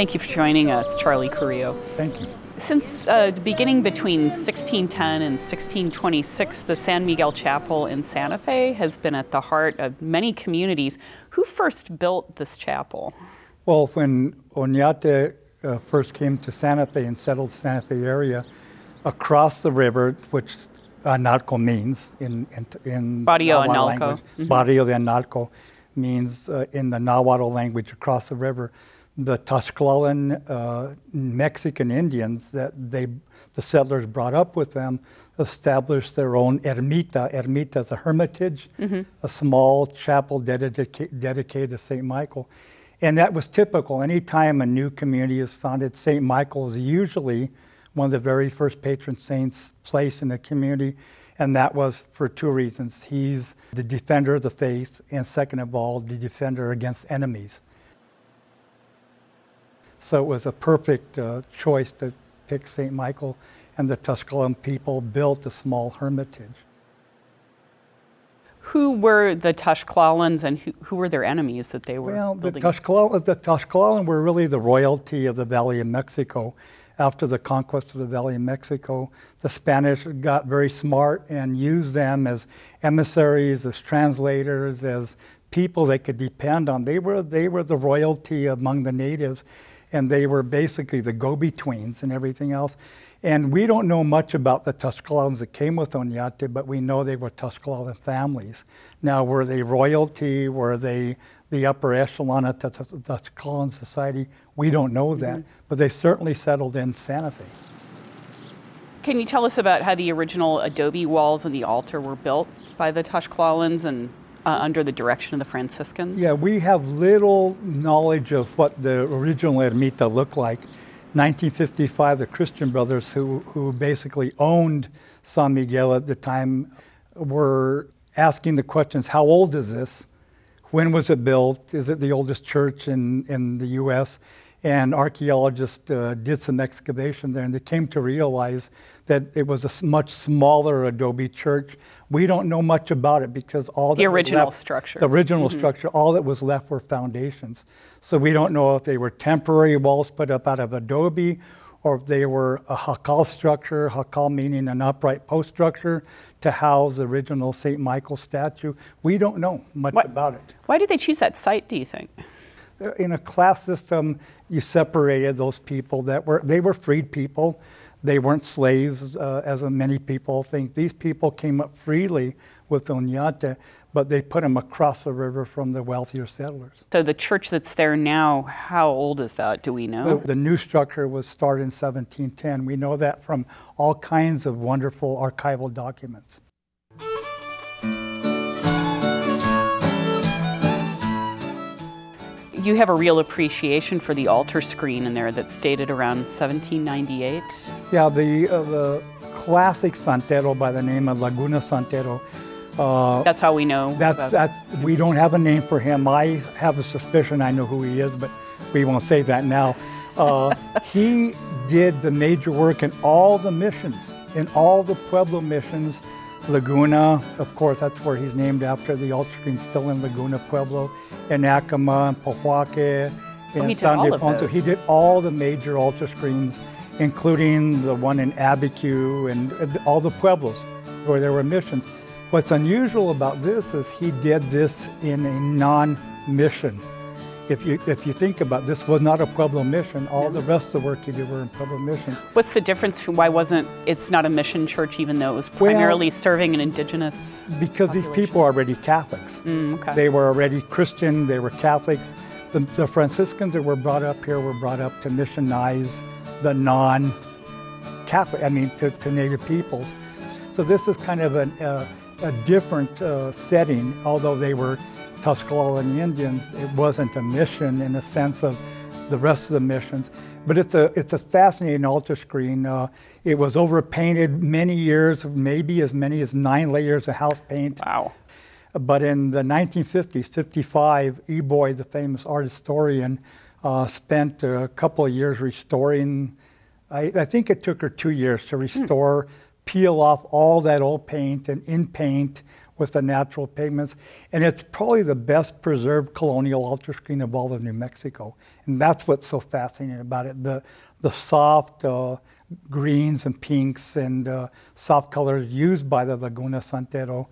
Thank you for joining us, Charlie Carrillo. Thank you. Since the beginning between 1610 and 1626, the San Miguel Chapel in Santa Fe has been at the heart of many communities. Who first built this chapel? Well, when Oñate first came to Santa Fe and settled the Santa Fe area, across the river, which Analco means in Barrio Nahuatl Analco. language, Barrio de Analco means in the Nahuatl language across the river, the Tlaxcalan Mexican Indians that the settlers brought up with them established their own ermita. Ermita is a hermitage, a small chapel dedicated to St. Michael. And that was typical. Anytime a new community is founded, St. Michael is usually one of the very first patron saints placed in the community. And that was for two reasons. He's the defender of the faith, and second of all, the defender against enemies. So it was a perfect choice to pick St. Michael, and the Tlaxcalan people built a small hermitage. Who were the Tlaxcalans and who were their enemies that they were building? The Tlaxcalan were really the royalty of the Valley of Mexico. After the conquest of the Valley of Mexico, the Spanish got very smart and used them as emissaries, as translators, as people they could depend on. They were the royalty among the natives, and they were basically the go-betweens and everything else. And we don't know much about the Tlaxcalans that came with Oñate, but we know they were Tlaxcalan families. Now, were they royalty? Were they the upper echelon of the Tlaxcalan society? We don't know that, but they certainly settled in Santa Fe. Can you tell us about how the original adobe walls and the altar were built by the Tlaxcalans and under the direction of the Franciscans? Yeah, we have little knowledge of what the original ermita looked like. 1955, the Christian brothers who basically owned San Miguel at the time were asking the questions, how old is this? When was it built? Is it the oldest church in the U.S.? And archaeologists did some excavation there, and they came to realize that it was a much smaller adobe church. We don't know much about it because all the original structure. The original structure, all that was left were foundations. So we don't know if they were temporary walls put up out of adobe, or if they were a jacal structure, jacal meaning an upright post structure to house the original St. Michael statue. We don't know much about it. Why did they choose that site, do you think? In a class system, you separated those people they were freed people. They weren't slaves, as many people think. These people came up freely with Oñate, but they put them across the river from the wealthier settlers. So the church that's there now, how old is that? Do we know? The new structure was started in 1710. We know that from all kinds of wonderful archival documents. You have a real appreciation for the altar screen in there that's dated around 1798. Yeah, the classic Santero by the name of Laguna Santero. That's how we know. We don't have a name for him. I have a suspicion I know who he is, but we won't say that now. He did the major work in all the missions, in all the Pueblo missions. Laguna, of course, that's where he's named after. The altar screen still in Laguna, Pueblo, in Acoma, in Pojoaque, in San Ildefonso. He did all the major altar screens, including the one in Abiquiu and all the Pueblos where there were missions. What's unusual about this is he did this in a non-mission. If you think about it, this was not a Pueblo mission. All the rest of the work he did were in Pueblo missions. What's the difference? Why it's not a mission church even though it was primarily serving an indigenous Because population? These people are already Catholics. Okay. They were already Christian, they were Catholics. The Franciscans that were brought up here were brought up to missionize the non-Catholic, to Native peoples. So this is kind of a different setting, although they were Tlaxcalan Indians. It wasn't a mission in the sense of the rest of the missions, but it's a fascinating altar screen. It was overpainted many years, maybe as many as 9 layers of house paint. Wow. But in the 1950s, 55, Eboy, the famous art historian, spent a couple of years restoring. I think it took her 2 years to restore peel off all that old paint and in paint with the natural pigments. And it's probably the best preserved colonial altar screen of all of New Mexico. And that's what's so fascinating about it. The soft greens and pinks and soft colors used by the Laguna Santero.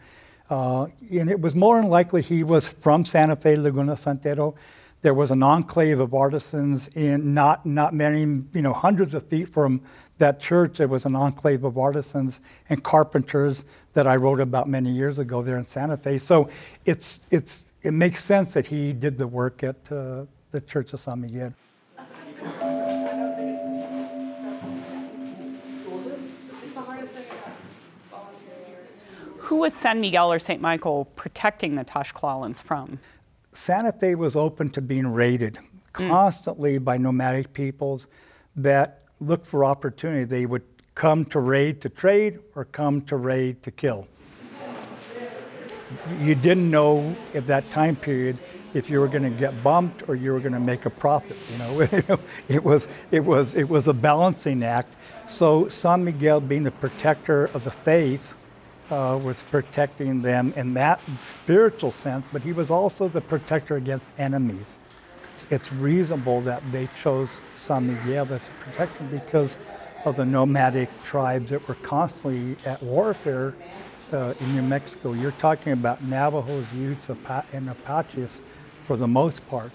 And it was more than likely he was from Santa Fe, Laguna Santero. There was an enclave of artisans in not many, hundreds of feet from that church. There was an enclave of artisans and carpenters that I wrote about many years ago there in Santa Fe. So it makes sense that he did the work at the Church of San Miguel. Who was San Miguel or St. Michael protecting the Tlaxcalans from? Santa Fe was open to being raided constantly by nomadic peoples that looked for opportunity. They would come to raid to trade or come to raid to kill. You didn't know at that time period if you were going to get bumped or you were going to make a profit. It was a balancing act. So San Miguel, being the protector of the faith, was protecting them in that spiritual sense, but he was also the protector against enemies. It's reasonable that they chose San Miguel as a protector because of the nomadic tribes that were constantly at warfare in New Mexico. You're talking about Navajos, Utes, and Apaches for the most part.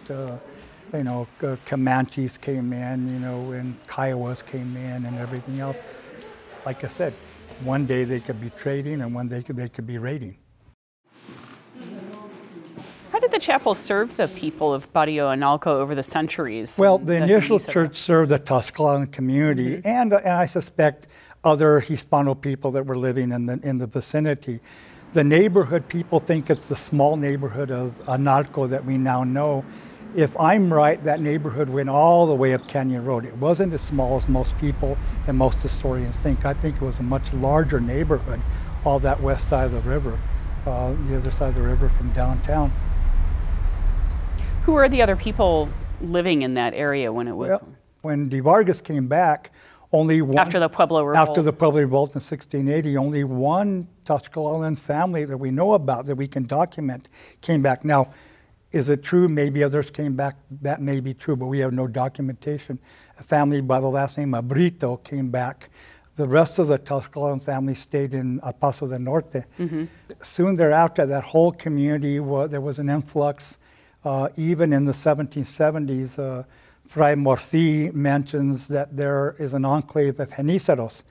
Comanches came in, and Kiowas came in and everything else. Like I said, one day they could be trading and one day they could be raiding. How did the chapel serve the people of Barrio Analco over the centuries? Well, the initial church served the Tlaxcalan community and I suspect other Hispano people that were living in the vicinity. The neighborhood, people think it's the small neighborhood of Analco that we now know. If I'm right, that neighborhood went all the way up Canyon Road. It wasn't as small as most people and most historians think. I think it was a much larger neighborhood, all that west side of the river, the other side of the river from downtown. Who were the other people living in that area when it was? Well, when De Vargas came back, only one... After the Pueblo Revolt. After the Pueblo Revolt in 1680, only one Tlaxcalan family that we know about, that we can document, came back. Now, is it true? Maybe others came back. That may be true, but we have no documentation. A family by the last name Abrito came back. The rest of the Tlaxcalan family stayed in El Paso del Norte. Soon thereafter, that whole community, there was an influx. Even in the 1770s, Fray Morci mentions that there is an enclave of Genizaros.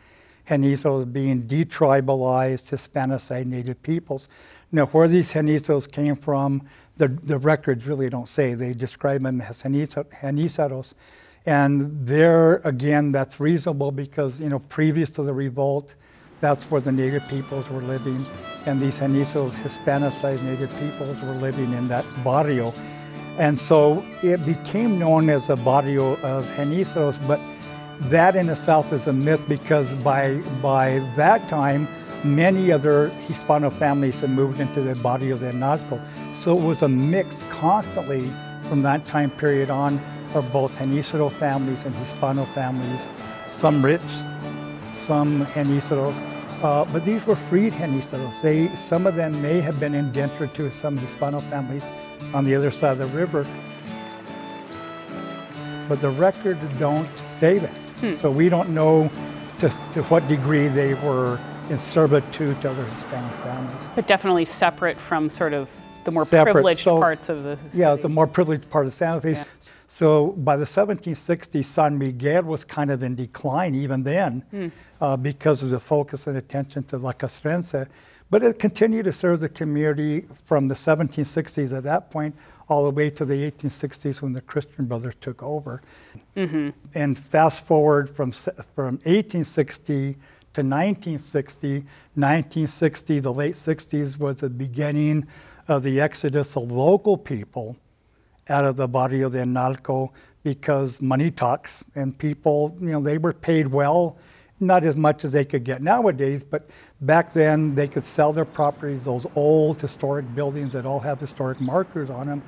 Genizaros being detribalized, Hispanicized native peoples. Now, where these Genizaros came from, the records really don't say. They describe them as Genizaros. And there, again, that's reasonable because, previous to the revolt, that's where the native peoples were living. And these Genizaros, Hispanicized native peoples, were living in that barrio. And so it became known as a barrio of Genizaros, but that in itself is a myth because by that time, many other Hispano families had moved into the barrio de Analco. So it was a mix constantly from that time period on of both Genizaro families and Hispano families, some rich, some Genizaros. But these were freed Genizaros. Some of them may have been indentured to some Hispano families on the other side of the river. But the records don't say that. So we don't know to what degree they were in servitude to other Hispanic families. But definitely separate from sort of the more privileged parts of the city. Yeah, the more privileged part of Santa Fe. Yeah. So by the 1760s, San Miguel was kind of in decline even then because of the focus and attention to La Castrense. But it continued to serve the community from the 1760s at that point all the way to the 1860s when the Christian Brothers took over. And fast forward from 1860 to 1960, the late 60s was the beginning of the exodus of local people out of the Barrio de Analco because money talks and people, they were paid well, not as much as they could get nowadays, but back then they could sell their properties, those old historic buildings that all have historic markers on them.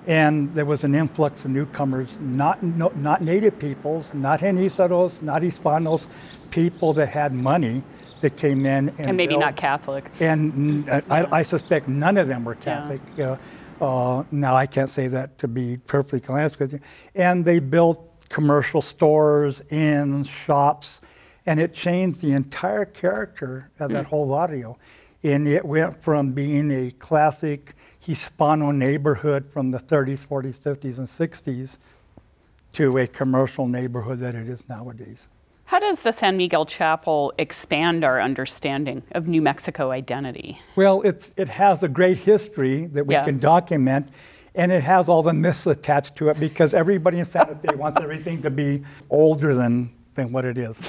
And there was an influx of newcomers, not native peoples, not Genizaros, not Hispanos, people that had money that came in. And maybe built, not Catholic. And I suspect none of them were Catholic. Yeah. Now, I can't say that to be perfectly honest with you. And they built commercial stores, inns, shops, and it changed the entire character of that whole barrio. And it went from being a classic Hispano neighborhood from the 30s, 40s, 50s, and 60s to a commercial neighborhood that it is nowadays. How does the San Miguel Chapel expand our understanding of New Mexico identity? Well, it has a great history that we can document, and it has all the myths attached to it because everybody in Santa Fe wants everything to be older than what it is.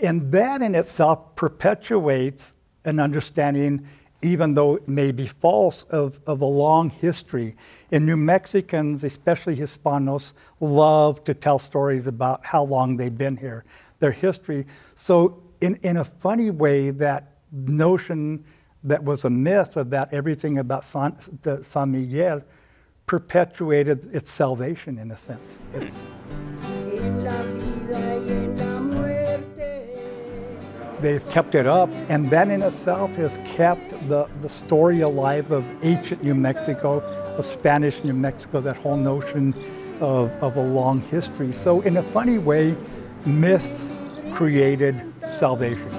And that in itself perpetuates an understanding, even though it may be false, of a long history. And New Mexicans, especially Hispanos, love to tell stories about how long they've been here, their history. So in a funny way, that notion that was a myth about everything about San Miguel perpetuated its salvation in a sense. They've kept it up, and that in itself has kept the story alive of ancient New Mexico, of Spanish New Mexico, that whole notion of a long history. So in a funny way, myth created salvation.